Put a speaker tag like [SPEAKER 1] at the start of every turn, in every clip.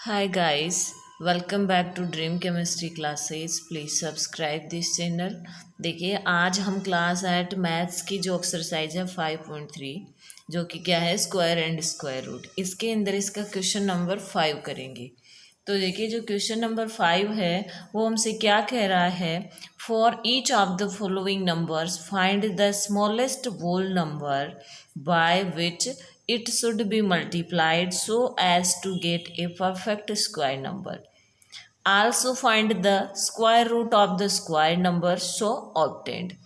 [SPEAKER 1] Hi guys, welcome back to dream chemistry classes. Please subscribe this channel. देखिए आज हम class eight maths की जो एक्सरसाइज है 5.3 जो कि क्या है स्क्वायर एंड स्क्वायर रूट, इसके अंदर इसका क्वेश्चन नंबर 5 करेंगे. तो देखिए जो क्वेश्चन नंबर 5 है वो हमसे क्या कह रहा है. For each of the following numbers find the smallest whole number by which it should be multiplied so as to get a perfect square number. Also find the square root of the square number so obtained.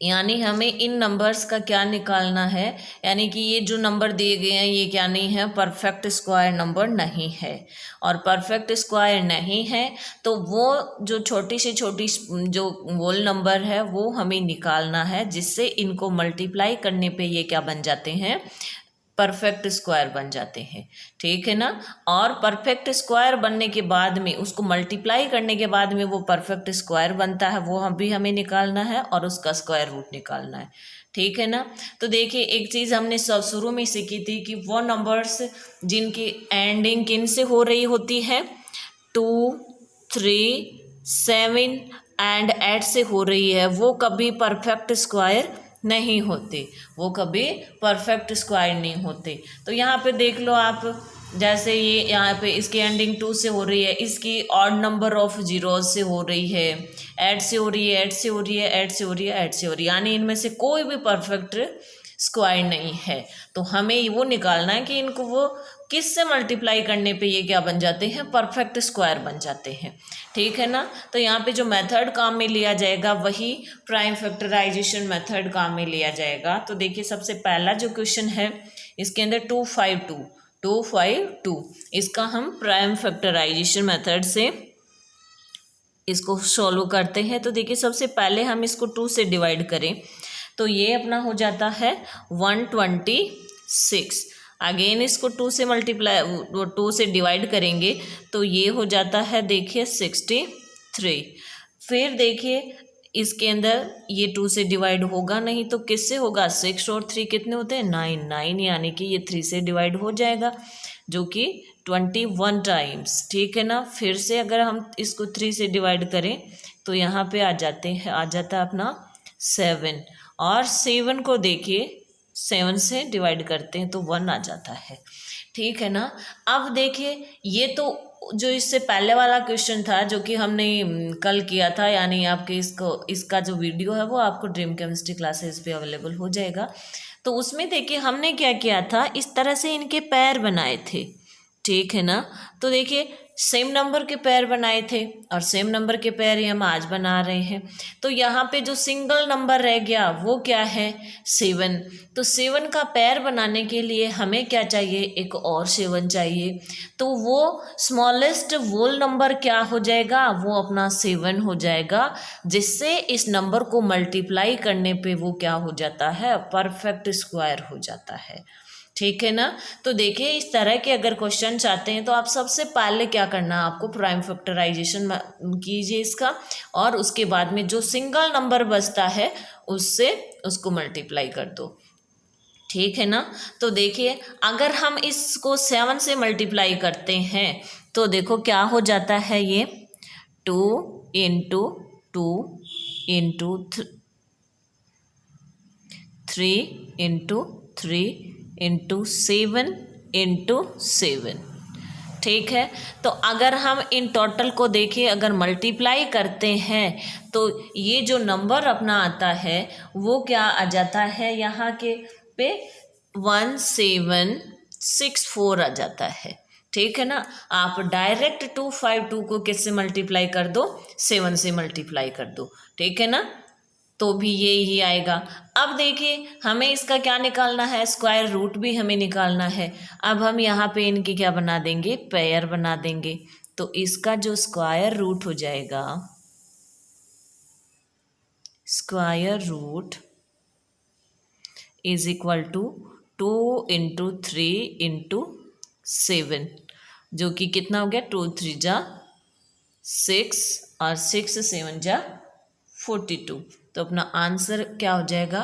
[SPEAKER 1] यानी हमें इन numbers का क्या निकालना है, यानी कि ये जो नंबर दिए गए हैं ये क्या नहीं है, परफेक्ट स्क्वायर नंबर नहीं है. और परफेक्ट स्क्वायर नहीं है तो वो जो छोटी से छोटी जो होल नंबर है वो हमें निकालना है, जिससे इनको मल्टीप्लाई करने पे ये क्या बन जाते हैं, परफेक्ट स्क्वायर बन जाते हैं. ठीक है ना. और परफेक्ट स्क्वायर बनने के बाद में उसको मल्टीप्लाई करने के बाद में वो परफेक्ट स्क्वायर बनता है, वो हम भी हमें निकालना है और उसका स्क्वायर रूट निकालना है. ठीक है ना. तो देखिए एक चीज़ हमने सब शुरू में सीखी थी कि वो नंबर्स जिनकी एंडिंग किन से हो रही होती है, 2, 3, 7 एंड 8 से हो रही है, वो कभी परफेक्ट स्क्वायर नहीं होते, वो कभी परफेक्ट स्क्वायर नहीं होते. तो यहाँ पे देख लो आप, जैसे ये यहाँ पे इसकी एंडिंग 2 से हो रही है, इसकी ऑड नंबर ऑफ जीरोज से हो रही है, 8 से हो रही है, 8 से हो रही है, 8 से हो रही है, 8 से हो रही है, यानी इनमें से कोई भी परफेक्ट स्क्वायर नहीं है. तो हमें वो निकालना है कि इनको वो किस से मल्टीप्लाई करने पे ये क्या बन जाते हैं, परफेक्ट स्क्वायर बन जाते हैं. ठीक है ना. तो यहाँ पे जो मेथड काम में लिया जाएगा वही प्राइम फैक्टराइजेशन मेथड काम में लिया जाएगा. तो देखिए सबसे पहला जो क्वेश्चन है इसके अंदर 252 इसका हम प्राइम फैक्टराइजेशन मेथड से इसको सॉल्व करते हैं. तो देखिए सबसे पहले हम इसको 2 से डिवाइड करें तो ये अपना हो जाता है 126. अगेन इसको 2 से मल्टीप्लाई 2 से डिवाइड करेंगे तो ये हो जाता है देखिए 63. फिर देखिए इसके अंदर ये 2 से डिवाइड होगा नहीं तो किससे होगा, 6 और 3 कितने होते हैं, 9 यानी कि ये 3 से डिवाइड हो जाएगा जो कि 21 टाइम्स. ठीक है ना. फिर से अगर हम इसको 3 से डिवाइड करें तो यहाँ पे आ जाता है अपना 7. और 7 को देखिए 7 से डिवाइड करते हैं तो 1 आ जाता है. ठीक है ना. अब देखिए ये तो जो इससे पहले वाला क्वेश्चन था जो कि हमने कल किया था, यानी आपके इसका जो वीडियो है वो आपको ड्रीम केमिस्ट्री क्लासेस पे अवेलेबल हो जाएगा. तो उसमें देखिए हमने क्या किया था, इस तरह से इनके पैर बनाए थे. ठीक है ना. तो देखिए सेम नंबर के पैर बनाए थे और सेम नंबर के पैर ही हम आज बना रहे हैं. तो यहाँ पे जो सिंगल नंबर रह गया वो क्या है, 7. तो 7 का पैर बनाने के लिए हमें क्या चाहिए, एक और 7 चाहिए. तो वो स्मॉलेस्ट होल नंबर क्या हो जाएगा, वो अपना 7 हो जाएगा, जिससे इस नंबर को मल्टीप्लाई करने पे वो क्या हो जाता है, परफेक्ट स्क्वायर हो जाता है. ठीक है ना. तो देखिए इस तरह के अगर क्वेश्चन चाहते हैं तो आप सबसे पहले क्या करना है, आपको प्राइम फैक्टराइजेशन कीजिए इसका, और उसके बाद में जो सिंगल नंबर बचता है उससे उसको मल्टीप्लाई कर दो. ठीक है ना. तो देखिए अगर हम इसको 7 से मल्टीप्लाई करते हैं तो देखो क्या हो जाता है, ये 2 into 2 into 3 into 3 into 7 into 7. ठीक है. तो अगर हम इन टोटल को देखें, अगर मल्टीप्लाई करते हैं तो ये जो नंबर अपना आता है वो क्या आ जाता है, यहाँ के पे 1764 आ जाता है. ठीक है ना. आप डायरेक्ट 252 को किससे मल्टीप्लाई कर दो, 7 से मल्टीप्लाई कर दो. ठीक है ना. तो भी ये ही आएगा. अब देखिए हमें इसका क्या निकालना है, स्क्वायर रूट भी हमें निकालना है. अब हम यहाँ पे इनकी क्या बना देंगे, पेयर बना देंगे. तो इसका जो स्क्वायर रूट हो जाएगा, square root is equal to 2 into 3 into 7, जो कि कितना हो गया, 2 3 जा 6 और 6 7 जा 42. तो अपना आंसर क्या हो जाएगा,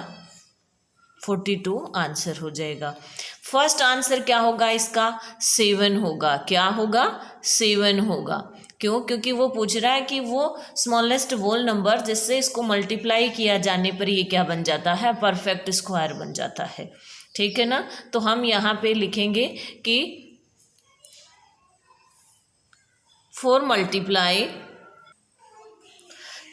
[SPEAKER 1] 42 आंसर हो जाएगा। फर्स्ट आंसर क्या होगा इसका? 7 होगा। क्या होगा? 7 होगा। क्यों? क्योंकि वो पूछ रहा है कि वो स्मॉलेस्ट होल नंबर जिससे इसको मल्टीप्लाई किया जाने पर ये क्या बन जाता है? परफेक्ट स्क्वायर बन जाता है। ठीक है ना? तो हम यहाँ पे लिखेंगे कि 4 मल्टीप्लाई,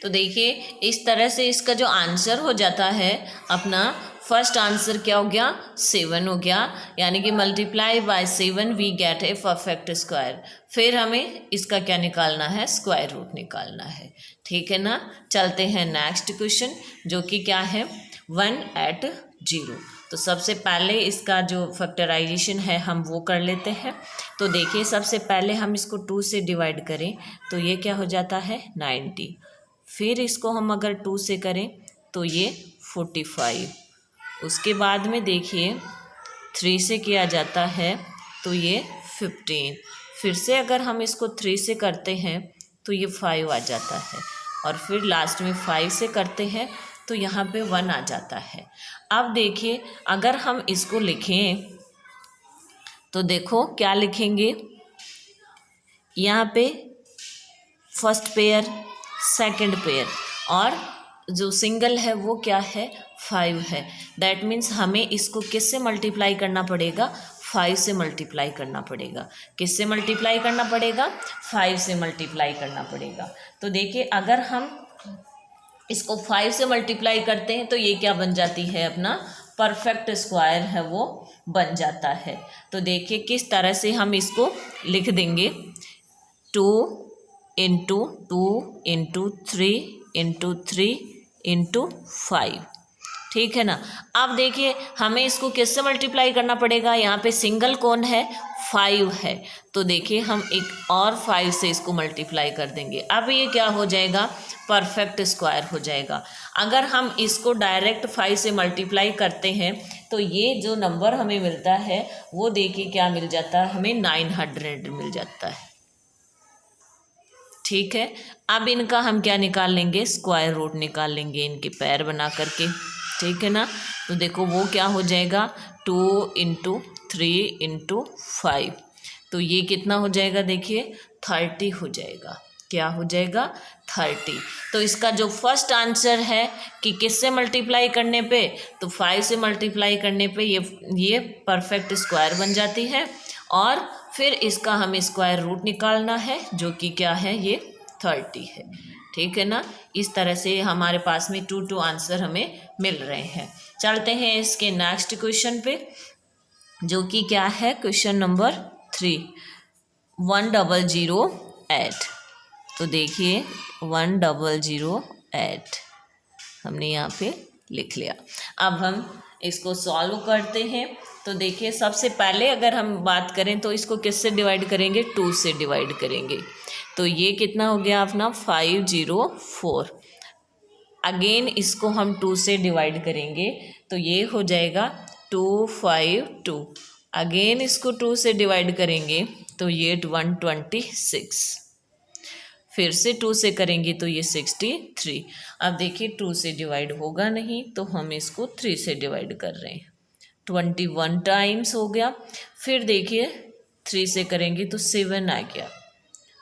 [SPEAKER 1] तो देखिए इस तरह से इसका जो आंसर हो जाता है अपना, फर्स्ट आंसर क्या हो गया? 7 हो गया, यानी कि multiply by 7 we get a perfect square. फिर हमें इसका क्या निकालना है? स्क्वायर रूट निकालना है। ठीक है ना? चलते हैं नेक्स्ट क्वेश्चन, जो कि क्या है? 1 at 0। तो सबसे पहले इसका जो फैक्टराइजेशन है हम वो कर लेते हैं। तो देखिए सबसे पहले हम इसको 2 से डिवाइड करें तो ये क्या हो जाता है? 90। फिर इसको हम अगर 2 से करें तो ये 45। उसके बाद में देखिए 3 से किया जाता है तो ये 15। फिर से अगर हम इसको 3 से करते हैं तो ये 5 आ जाता है, और फिर लास्ट में 5 से करते हैं तो यहाँ पे 1 आ जाता है। अब देखिए अगर हम इसको लिखें तो देखो क्या लिखेंगे, यहाँ पे फर्स्ट पेयर, सेकंड पेयर, और जो सिंगल है वो क्या है? 5 है। दैट मीन्स हमें इसको किससे मल्टीप्लाई करना पड़ेगा? 5 से मल्टीप्लाई करना पड़ेगा। किससे मल्टीप्लाई करना पड़ेगा? 5 से मल्टीप्लाई करना पड़ेगा। तो देखिए अगर हम इसको 5 से मल्टीप्लाई करते हैं तो ये क्या बन जाती है? अपना परफेक्ट स्क्वायर है वो बन जाता है। तो देखिए किस तरह से हम इसको लिख देंगे, 2 इंटू 2 इंटू 3 इंटू 3 इंटू 5। ठीक है ना? अब देखिए हमें इसको किससे मल्टीप्लाई करना पड़ेगा? यहाँ पे सिंगल कौन है? 5 है। तो देखिए हम एक और 5 से इसको मल्टीप्लाई कर देंगे। अब ये क्या हो जाएगा? परफेक्ट स्क्वायर हो जाएगा। अगर हम इसको डायरेक्ट 5 से मल्टीप्लाई करते हैं तो ये जो नंबर हमें मिलता है वो देखिए क्या मिल जाता है? हमें 900 मिल जाता है। ठीक है, अब इनका हम क्या निकाल लेंगे? स्क्वायर रूट निकाल लेंगे इनके पैर बना करके। ठीक है ना? तो देखो वो क्या हो जाएगा? 2 इंटू 3 इंटू 5। तो ये कितना हो जाएगा? देखिए 30 हो जाएगा। क्या हो जाएगा? 30। तो इसका जो फर्स्ट आंसर है कि किससे मल्टीप्लाई करने पे, तो 5 से मल्टीप्लाई करने पे ये परफेक्ट स्क्वायर बन जाती है, और फिर इसका हमें स्क्वायर रूट निकालना है जो कि क्या है? ये 30 है। ठीक है ना? इस तरह से हमारे पास में 2 आंसर हमें मिल रहे हैं। चलते हैं इसके नेक्स्ट क्वेश्चन पे, जो कि क्या है? Question number 3, 1008। तो देखिए 1008 हमने यहाँ पे लिख लिया। अब हम इसको सॉल्व करते हैं। तो देखिए सबसे पहले अगर हम बात करें तो इसको किससे डिवाइड करेंगे? 2 से डिवाइड करेंगे। तो ये कितना हो गया अपना? 504। अगेन इसको हम 2 से डिवाइड करेंगे तो ये हो जाएगा 252। अगेन इसको 2 से डिवाइड करेंगे तो ये 126। फिर से 2 से करेंगे तो ये 63। अब देखिए 2 से डिवाइड होगा नहीं तो हम इसको 3 से डिवाइड कर रहे हैं, 21 टाइम्स हो गया। फिर देखिए 3 से करेंगे तो 7 आ गया,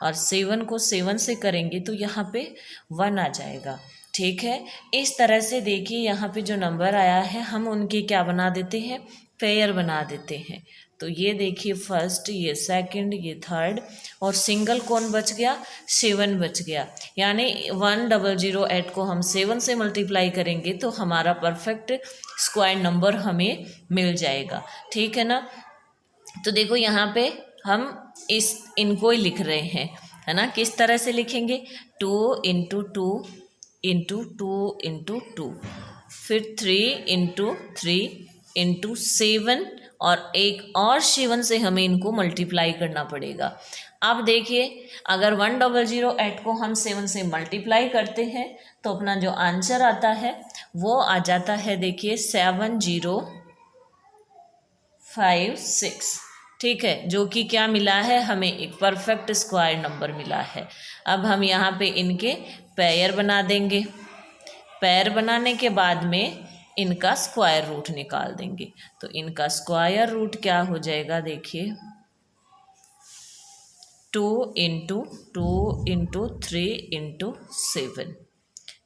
[SPEAKER 1] और 7 को 7 से करेंगे तो यहाँ पे 1 आ जाएगा। ठीक है, इस तरह से देखिए यहाँ पे जो नंबर आया है हम उनके क्या बना देते हैं? पेयर बना देते हैं। तो ये देखिए फर्स्ट, ये सेकंड, ये थर्ड, और सिंगल कौन बच गया? 7 बच गया। यानी 1008 को हम 7 से मल्टीप्लाई करेंगे तो हमारा परफेक्ट स्क्वायर नंबर हमें मिल जाएगा। ठीक है ना? तो देखो यहाँ पे हम इनको ही लिख रहे हैं, है ना? किस तरह से लिखेंगे? 2 इंटू 2 इंटू 2 इंटू 2, फिर 3 इंटू 3 इंटू 7, और एक और 7 से हमें इनको मल्टीप्लाई करना पड़ेगा। अब देखिए अगर 1008 को हम 7 से मल्टीप्लाई करते हैं तो अपना जो आंसर आता है वो आ जाता है, देखिए 7056। ठीक है, जो कि क्या मिला है? हमें एक परफेक्ट स्क्वायर नंबर मिला है। अब हम यहाँ पे इनके पेयर बना देंगे। पेयर बनाने के बाद में इनका स्क्वायर रूट निकाल देंगे। तो इनका स्क्वायर रूट क्या हो जाएगा, देखिए 2 इंटू 3 इंटू 7,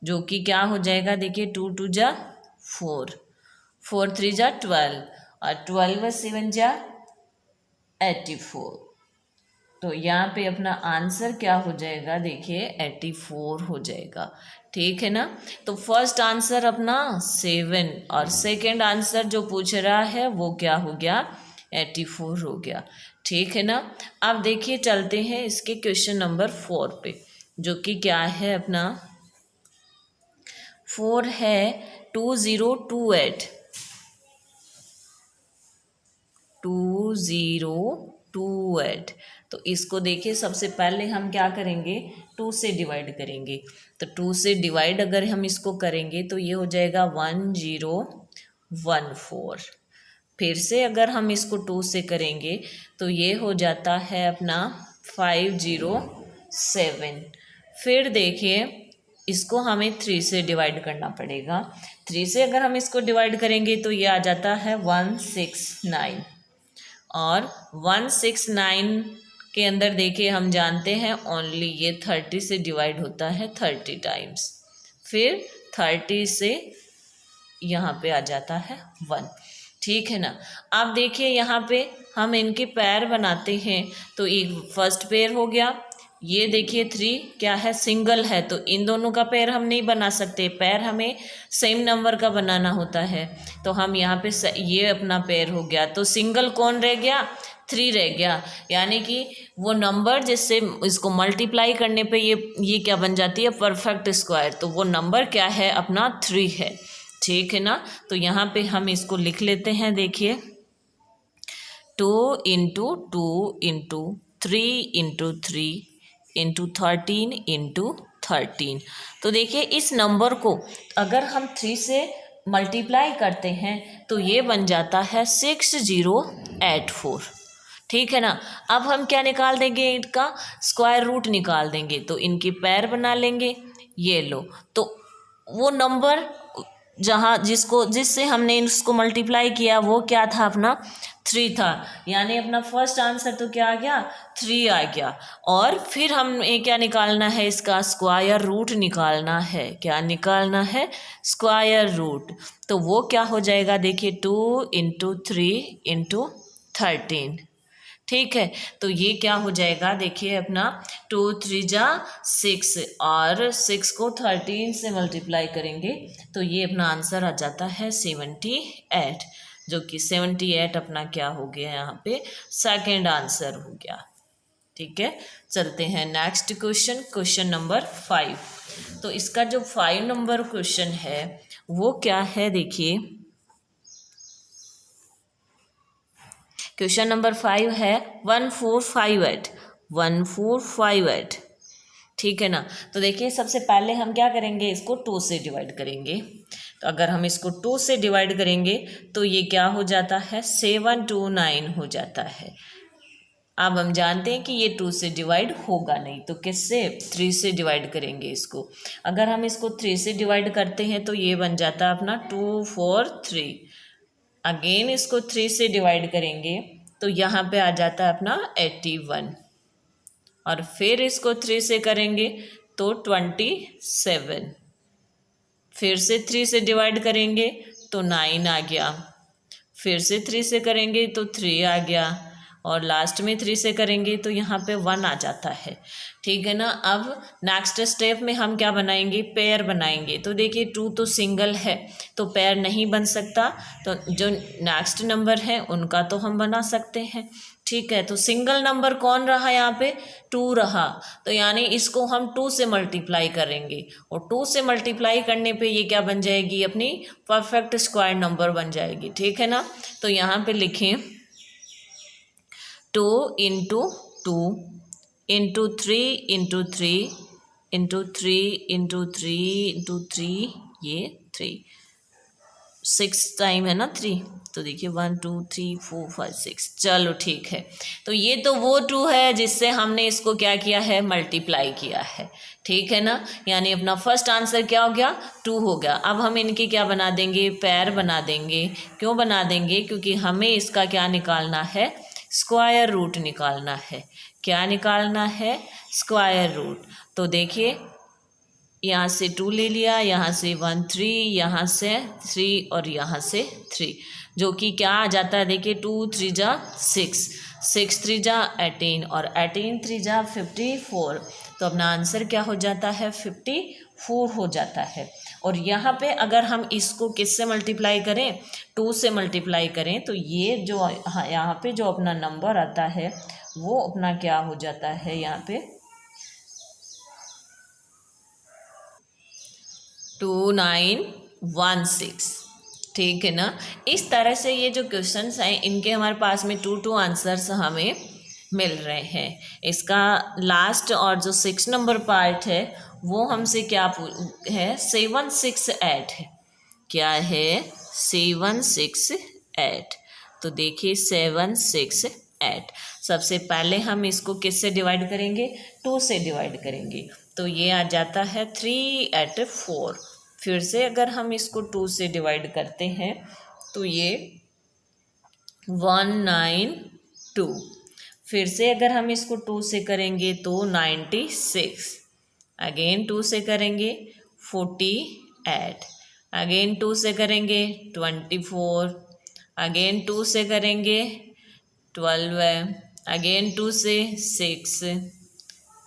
[SPEAKER 1] जो कि क्या हो जाएगा, देखिए 2 2 जा 4, 4 3 जा 12 और 12 व 7 जा 84। तो यहाँ पे अपना आंसर क्या हो जाएगा, देखिए 84 हो जाएगा। ठीक है ना। तो फर्स्ट आंसर अपना 7 और सेकंड आंसर जो पूछ रहा है वो क्या हो गया, 84 हो गया। ठीक है ना। अब देखिए चलते हैं इसके क्वेश्चन नंबर 4 पे, जो कि क्या है अपना 4 है 2028 2028। तो इसको देखिए सबसे पहले हम क्या करेंगे, 2 से डिवाइड करेंगे। तो 2 से डिवाइड अगर हम इसको करेंगे तो ये हो जाएगा 1014। फिर से अगर हम इसको 2 से करेंगे तो ये हो जाता है अपना 507। फिर देखिए इसको हमें 3 से डिवाइड करना पड़ेगा। 3 से अगर हम इसको डिवाइड करेंगे तो ये आ जाता है 169, और 169 के अंदर देखिए हम जानते हैं ओनली ये 30 से डिवाइड होता है 30 टाइम्स। फिर 30 से यहाँ पे आ जाता है 1। ठीक है ना। अब देखिए यहाँ पे हम इनके पैर बनाते हैं। तो एक फर्स्ट पेयर हो गया, ये देखिए 3 क्या है, सिंगल है, तो इन दोनों का पैर हम नहीं बना सकते, पैर हमें सेम नंबर का बनाना होता है। तो हम यहाँ पे ये अपना पैर हो गया, तो सिंगल कौन रह गया, 3 रह गया। यानी कि वो नंबर जिससे इसको मल्टीप्लाई करने पे ये क्या बन जाती है, परफेक्ट स्क्वायर। तो वो नंबर क्या है अपना 3 है। ठीक है ना। तो यहाँ पे हम इसको लिख लेते हैं, देखिए 2 into 2 into 3 into 3 into 13 into 13। तो देखिए इस नंबर को अगर हम 3 से मल्टीप्लाई करते हैं तो ये बन जाता है 6084। ठीक है ना। अब हम क्या निकाल देंगे, इनका स्क्वायर रूट निकाल देंगे। तो इनके पैर बना लेंगे, ये लो। तो वो नंबर जहाँ जिससे हमने इसको मल्टीप्लाई किया वो क्या था अपना 3 था। यानी अपना फर्स्ट आंसर तो क्या आ गया, 3 आ गया। और फिर हमें क्या निकालना है, इसका स्क्वायर रूट निकालना है। क्या निकालना है, स्क्वायर रूट। तो वो क्या हो जाएगा, देखिए 2 इंटू 3 इंटू 13। ठीक है। तो ये क्या हो जाएगा, देखिए अपना 2 3 जा 6 और 6 को 13 से मल्टीप्लाई करेंगे तो ये अपना आंसर आ जाता है 78, जो कि 78 अपना क्या हो गया, यहाँ पे सेकंड आंसर हो गया। ठीक है। चलते हैं नेक्स्ट क्वेश्चन, क्वेश्चन नंबर 5। तो इसका जो 5 नंबर क्वेश्चन है वो क्या है, देखिए क्वेश्चन नंबर 5 है 1458। ठीक है ना। तो देखिए सबसे पहले हम क्या करेंगे, इसको 2 से डिवाइड करेंगे। तो अगर हम इसको 2 से डिवाइड करेंगे तो ये क्या हो जाता है, 729 हो जाता है। अब हम जानते हैं कि ये 2 से डिवाइड होगा नहीं, तो किससे, 3 से डिवाइड करेंगे इसको। अगर हम इसको 3 से डिवाइड करते हैं तो ये बन जाता है अपना 243। अगेन इसको 3 से डिवाइड करेंगे तो यहाँ पे आ जाता है अपना 81, और फिर इसको 3 से करेंगे तो 27। फिर से 3 से डिवाइड करेंगे तो 9 आ गया। फिर से 3 से करेंगे तो 3 आ गया, और लास्ट में 3 से करेंगे तो यहाँ पे 1 आ जाता है। ठीक है ना। अब नेक्स्ट स्टेप में हम क्या बनाएंगे, पेयर बनाएंगे। तो देखिए 2 तो सिंगल है तो पेयर नहीं बन सकता, तो जो नेक्स्ट नंबर है उनका तो हम बना सकते हैं। ठीक है। तो सिंगल नंबर कौन रहा, यहाँ पे 2 रहा, तो यानी इसको हम 2 से मल्टीप्लाई करेंगे, और 2 से मल्टीप्लाई करने पे ये क्या बन जाएगी, अपनी परफेक्ट स्क्वायर नंबर बन जाएगी। ठीक है ना। तो यहाँ पे लिखें 2 into 2 into 3 into 3 into 3 into 3 into 3, ये 3 6 टाइम है ना 3, तो देखिए 1 2 3 4 5 6, चलो ठीक है। तो ये तो वो 2 है जिससे हमने इसको क्या किया है, मल्टीप्लाई किया है, ठीक है ना। यानी अपना फर्स्ट आंसर क्या हो गया, 2 हो गया। अब हम इनके क्या बना देंगे, पैर बना देंगे। क्यों बना देंगे, क्योंकि हमें इसका क्या निकालना है, स्क्वायर रूट निकालना है। क्या निकालना है, स्क्वायर रूट। तो देखिए यहाँ से 2 ले लिया, यहाँ से 1 3, यहाँ से 3 और यहाँ से 3, जो कि क्या आ जाता है, देखिए 2 3 जा 6, 6 3 जा 18 और 18 3 जा 54। तो अपना आंसर क्या हो जाता है, 54 हो जाता है। और यहाँ पे अगर हम इसको किससे मल्टीप्लाई करें, 2 से मल्टीप्लाई करें, तो ये जो यहाँ पे जो अपना नंबर आता है वो अपना क्या हो जाता है, यहाँ पे 2916, ठीक है ना। इस तरह से ये जो क्वेश्चंस हैं इनके हमारे पास में 2 आंसर्स हमें मिल रहे हैं। इसका लास्ट और जो 6 नंबर पार्ट है वो हमसे क्या है, 768 है। क्या है, 768। तो देखिए 768, सबसे पहले हम इसको किससे डिवाइड करेंगे, 2 से डिवाइड करेंगे। तो ये आ जाता है 3 8 4। फिर से अगर हम इसको 2 से डिवाइड करते हैं तो ये 192। फिर से अगर हम इसको 2 से करेंगे तो 96। अगेन 2 से करेंगे 48। अगेन 2 से करेंगे 24। अगेन 2 से करेंगे 12। अगेन 2 से 6,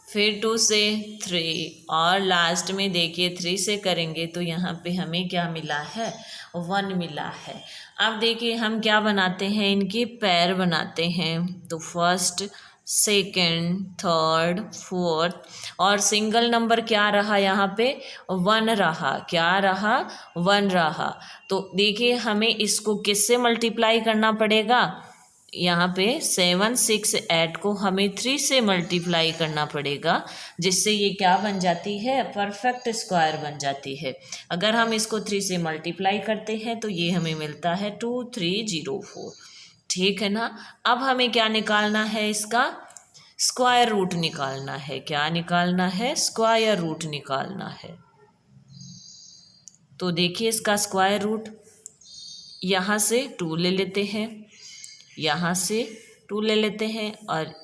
[SPEAKER 1] फिर 2 से 3 और लास्ट में देखिए 3 से करेंगे तो यहाँ पे हमें क्या मिला है, 1 मिला है। अब देखिए हम क्या बनाते हैं, इनके पैर बनाते हैं। तो फर्स्ट सेकंड थर्ड फोर्थ, और सिंगल नंबर क्या रहा यहाँ पे, 1 रहा। क्या रहा, 1 रहा। तो देखिए हमें इसको किससे मल्टीप्लाई करना पड़ेगा, यहाँ पे 768 को हमें 3 से मल्टीप्लाई करना पड़ेगा, जिससे ये क्या बन जाती है, परफेक्ट स्क्वायर बन जाती है। अगर हम इसको 3 से मल्टीप्लाई करते हैं तो ये हमें मिलता है 2304, ठीक है ना। अब हमें क्या निकालना है, इसका स्क्वायर रूट निकालना है। क्या निकालना है, स्क्वायर रूट निकालना है। तो देखिए इसका स्क्वायर रूट, यहाँ से 2 ले लेते हैं, यहाँ से 2 ले लेते हैं और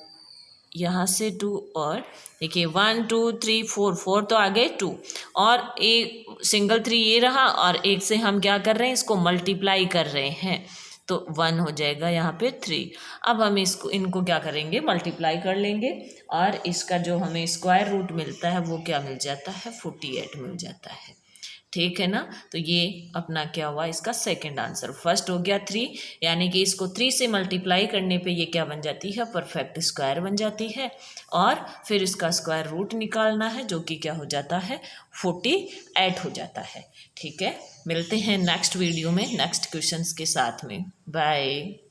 [SPEAKER 1] यहाँ से 2, और देखिए 1 2 3 4, 4 तो आगे 2 और एक सिंगल 3 ये रहा, और एक से हम क्या कर रहे हैं, इसको मल्टीप्लाई कर रहे हैं। तो 1 हो जाएगा यहाँ पे 3। अब हम इनको क्या करेंगे, मल्टीप्लाई कर लेंगे, और इसका जो हमें स्क्वायर रूट मिलता है वो क्या मिल जाता है, 48 मिल जाता है, ठीक है ना। तो ये अपना क्या हुआ, इसका सेकंड आंसर। फर्स्ट हो गया 3, यानी कि इसको 3 से मल्टीप्लाई करने पे ये क्या बन जाती है, परफेक्ट स्क्वायर बन जाती है। और फिर इसका स्क्वायर रूट निकालना है, जो कि क्या हो जाता है, 48 हो जाता है, ठीक है। मिलते हैं नेक्स्ट वीडियो में नेक्स्ट क्वेश्चंस के साथ में। बाय।